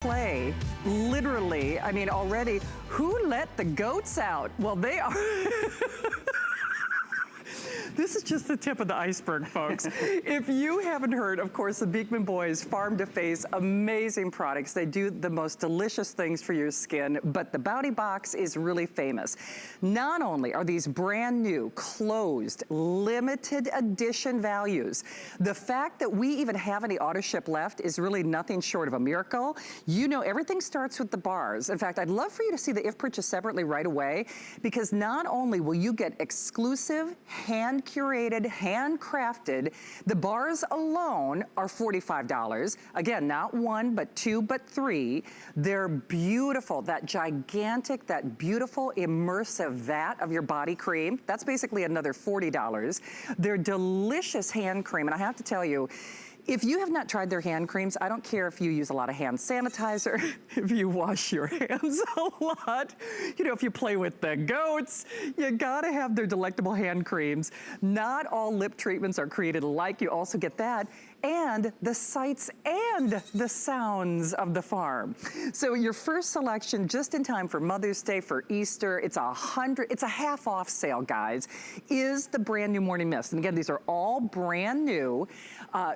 display, literally, I mean, already, who let the goats out? Well, they are. This is just the tip of the iceberg, folks. If you haven't heard, of course, the Beekman boys, farm to face, amazing products. They do the most delicious things for your skin, but the Bounty Box is really famous. Not only are these brand new, closed, limited edition values, the fact that we even have any AutoShip left is really nothing short of a miracle. You know, everything starts with the bars. In fact, I'd love for you to see the if purchase separately right away, because not only will you get exclusive, hand-curated, handcrafted, the bars alone are $45. Again, not one, but two, but three. They're beautiful, that gigantic, that beautiful immersive vat of your body cream. That's basically another $40. They're delicious hand cream, and I have to tell you, if you have not tried their hand creams, I don't care if you use a lot of hand sanitizer, if you wash your hands a lot, you know, if you play with the goats, you gotta have their delectable hand creams. Not all lip treatments are created alike. You also get that, and the sights and the sounds of the farm. So your first selection, just in time for Mother's Day, for Easter, it's a half off sale, guys, is the brand new Morning Mist. And again, these are all brand new.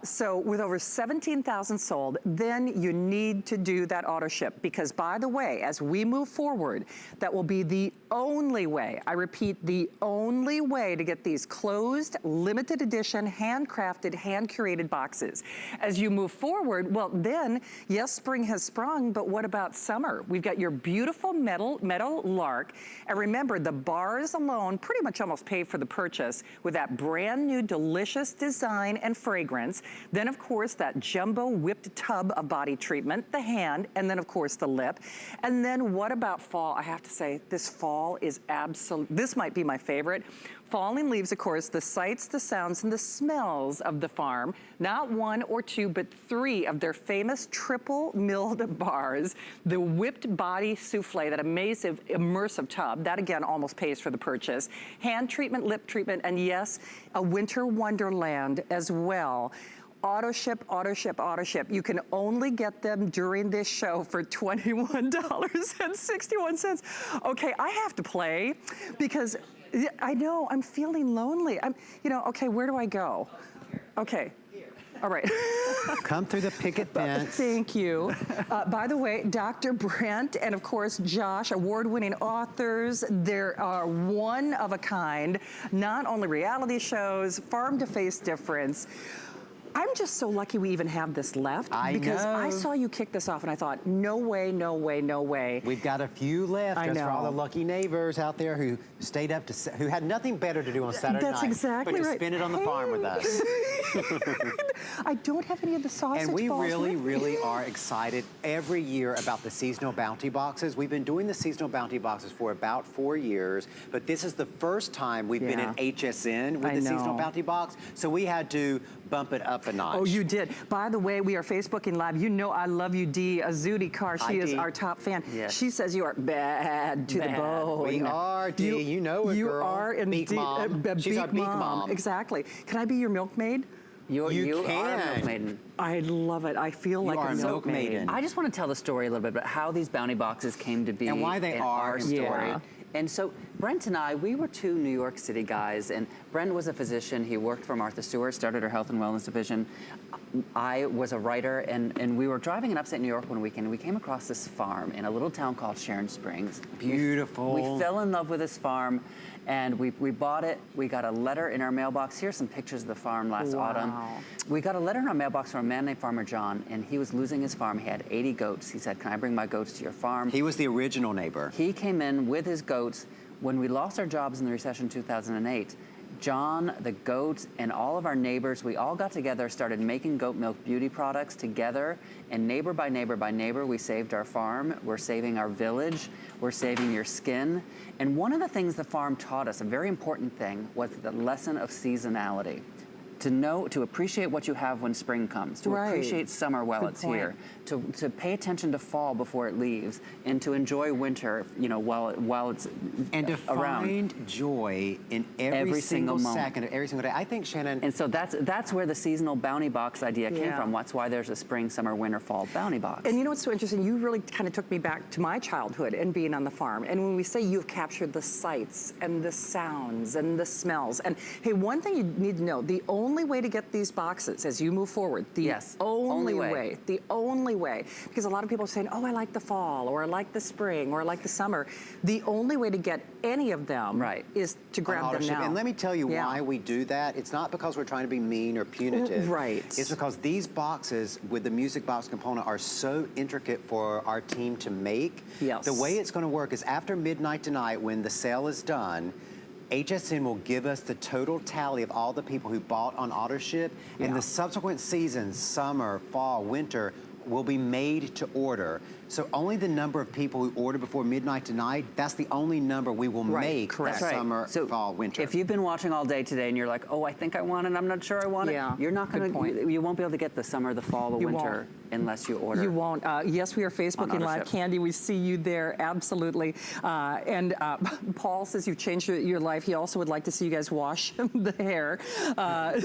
So with over 17,000 sold, then you need to do that auto ship, because by the way, as we move forward, that will be the only way, I repeat, the only way to get these closed, limited edition, handcrafted, hand-curated boxes. As you move forward, well then, yes, spring has sprung, but what about summer? We've got your beautiful Meadow Lark, and remember, the bars alone pretty much almost pay for the purchase with that brand new delicious design and fragrance. Then of course, that jumbo whipped tub of body treatment, the hand, and then of course the lip. And then what about fall? I have to say, this fall is this might be my favorite. Falling leaves, of course, the sights, the sounds, and the smells of the farm. Not one or two, but three of their famous triple milled bars. The whipped body souffle, that amazing immersive tub, that again almost pays for the purchase. Hand treatment, lip treatment, and yes, a winter wonderland as well. Auto ship, auto ship, auto ship. You can only get them during this show for $21.61. Okay, I have to play because I know I'm feeling lonely. Okay, where do I go? Okay. All right. Come through the picket fence. Thank you. By the way, Dr. Brent and of course Josh, award-winning authors. There are one of a kind, not only reality shows, farm to face difference. I'm just so lucky we even have this left, because I saw you kick this off and I thought, no way, no way, no way. We've got a few left just for all the lucky neighbors out there who stayed up who had nothing better to do on Saturday night. That's exactly right. But to spend it on the farm with us. I don't have any of the sausage And we balls really are excited every year about the seasonal bounty boxes. We've been doing the seasonal bounty boxes for about 4 years, but this is the first time we've been in HSN with the seasonal bounty box, so we had to bump it up a notch. Oh, you did. By the way, we are Facebooking Live. You know I love you, Dee Azuti Carr. She is our top fan. Yes. She says you are bad to the bone. We are, Dee. You know it, you girl. Are indeed. Beak mom. She's our beak mom. Exactly. Can I be your milkmaid? You are a milkmaiden. I love it. I feel like a milkmaiden. I just want to tell the story a little bit about how these bounty boxes came to be. And why they are our story. And so Brent and I, we were two New York City guys, and Brent was a physician. He worked for Martha Stewart, started her health and wellness division. I was a writer, and we were driving in upstate New York one weekend, and we came across this farm in a little town called Sharon Springs. Beautiful. We fell in love with this farm, and we bought it. We got a letter in our mailbox. Here's some pictures of the farm last autumn. We got a letter in our mailbox from a man named Farmer John, and he was losing his farm. He had 80 goats. He said, can I bring my goats to your farm? He was the original neighbor. He came in with his goats. When we lost our jobs in the recession 2008, John, the goats, and all of our neighbors, we all got together, started making goat milk beauty products together, and neighbor by neighbor by neighbor, we saved our farm, we're saving our village, we're saving your skin. And one of the things the farm taught us, a very important thing, was the lesson of seasonality. to appreciate what you have when spring comes, to appreciate summer while it's here, to pay attention to fall before it leaves, and to enjoy winter, while it's and to around. Find joy in every single second of every single day. I think, Shannon. And so that's where the seasonal bounty box idea came from. That's why there's a spring, summer, winter, fall bounty box. And you know what's so interesting? You really kind of took me back to my childhood and being on the farm. And when we say you've captured the sights and the sounds and the smells, and hey, one thing you need to know, the only way to get these boxes as you move forward, the only way, because a lot of people are saying, oh, I like the fall, or I like the spring, or I like the summer. The only way to get any of them is to grab them now. And let me tell you why we do that. It's not because we're trying to be mean or punitive. Right. It's because these boxes with the music box component are so intricate for our team to make. Yes. The way it's going to work is after midnight tonight, when the sale is done, HSN will give us the total tally of all the people who bought on AutoShip, and the subsequent seasons, summer, fall, winter, will be made to order. So only the number of people who order before midnight tonight, that's the only number we will make that summer, fall, winter. If you've been watching all day today and you're like, oh, I think I want it, I'm not sure I want it, you're not going to, you won't be able to get the summer, the fall, the winter unless you order. You won't. Yes, we are Facebooking Live. Candy, we see you there, absolutely. And Paul says you've changed your life. He also would like to see you guys wash the hair.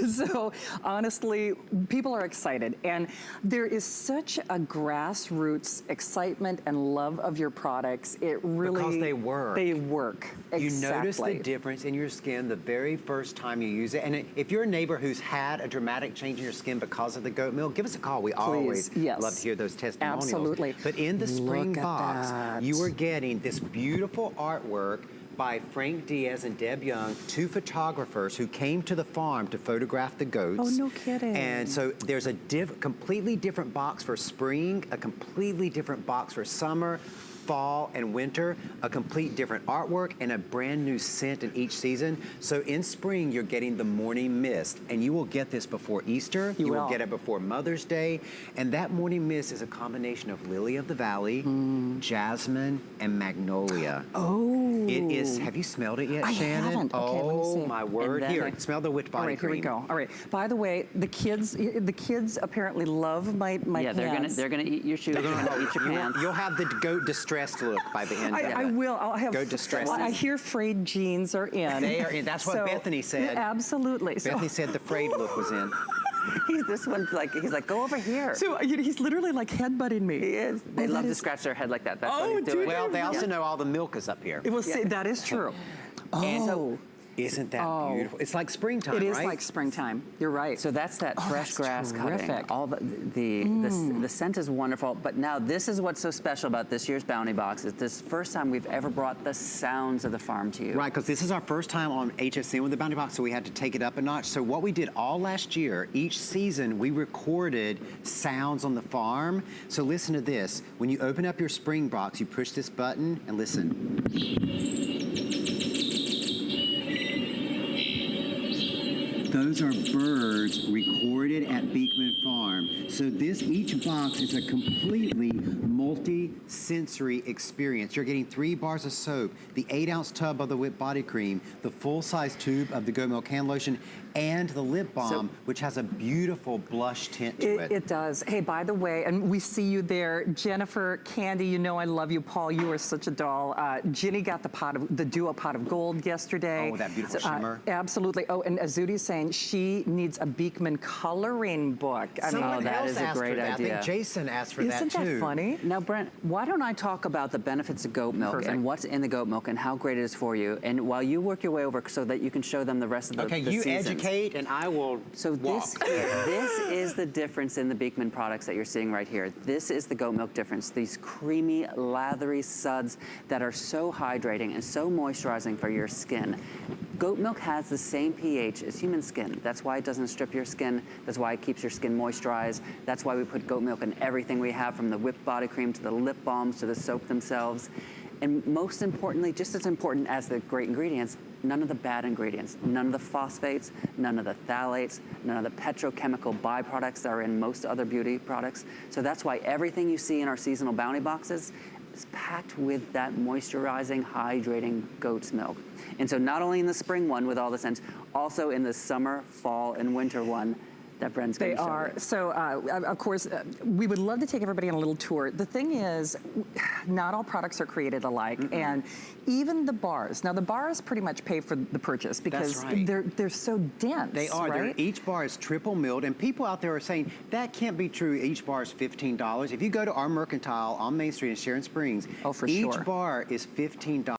So honestly, people are excited. And there is such a grassroots excitement and love of your products. It really... Because they work. They work, exactly. You notice the difference in your skin the very first time you use it. And if you're a neighbor who's had a dramatic change in your skin because of the goat milk, give us a call. We always love to hear those testimonials. Absolutely. But in the spring box, you are getting this beautiful artwork by Frank Diaz and Deb Young, two photographers who came to the farm to photograph the goats. Oh, no kidding. And so there's a completely different box for spring, a completely different box for summer, fall and winter, a complete different artwork, and a brand new scent in each season. So in spring, you're getting the morning mist, and you will get this before Easter. You will get it before Mother's Day. And that morning mist is a combination of lily of the valley, jasmine, and magnolia. Oh. It is, have you smelled it yet, I Shannon? haven't. Okay, let me see. My word. Here, smell the whipped body cream. Here we go. All right. By the way, the kids apparently love my pants. they're gonna eat your shoes. They're gonna eat your pants. You'll have the goat distressed look by the end of it. I will. I'll have goat distressed. I hear frayed jeans are in. They are in. That's what Bethany said. Absolutely. Bethany said the frayed look was in. This one's like, he's like, go over here. So he's literally like headbutting me. He is. They love to scratch their head like that. That's what he's doing. Well, they also know all the milk is up here. It will say that is true. So, isn't that beautiful? It's like springtime, right? It is like springtime. You're right. So that's that fresh grass cutting. All the scent is wonderful. But now this is what's so special about this year's Bounty Box. Is this first time we've ever brought the sounds of the farm to you. Right, because this is our first time on HSN with the Bounty Box, so we had to take it up a notch. So what we did all last year, each season, we recorded sounds on the farm. So listen to this. When you open up your spring box, you push this button and listen. Those are birds recorded at Beekman Farm. So each box is a completely multi-sensory experience. You're getting 3 bars of soap, the 8-ounce tub of the whipped body cream, the full-size tube of the goat milk hand lotion, and the lip balm, which has a beautiful blush tint to it. It does. Hey, by the way, and we see you there, Jennifer, Candy, you know I love you. Paul, you are such a doll. Ginny got the duo pot of gold yesterday. Oh, that beautiful shimmer. Absolutely. Oh, and Azudi's saying she needs a Beekman coloring book. Someone else that is a asked great for that. idea. I think Jason asked for that too. Isn't that funny? Now, Brent, why don't I talk about the benefits of goat milk and what's in the goat milk and how great it is for you, and while you work your way over so that you can show them the rest of the Okay, you seasons. educate and I will this is the difference in the Beekman products that you're seeing right here. This is the goat milk difference. These creamy, lathery suds that are so hydrating and so moisturizing for your skin. Goat milk has the same pH as human skin. That's why it doesn't strip your skin. That's why it keeps your skin moisturized. That's why we put goat milk in everything we have, from the whipped body cream to the lip balms to the soap themselves. And most importantly, just as important as the great ingredients, none of the bad ingredients, none of the phosphates, none of the phthalates, none of the petrochemical byproducts that are in most other beauty products. So that's why everything you see in our seasonal bounty boxes, is packed with that moisturizing, hydrating goat's milk. And so not only in the spring one with all the scents, also in the summer, fall, and winter one that Bren's going to show you. They are. So, of course, we would love to take everybody on a little tour. The thing is, not all products are created alike, and even the bars. Now, the bars pretty much pay for the purchase because they're so dense. They are. Right? Each bar is triple milled, and people out there are saying that can't be true. Each bar is $15. If you go to our Mercantile on Main Street in Sharon Springs, for each sure. bar is $15.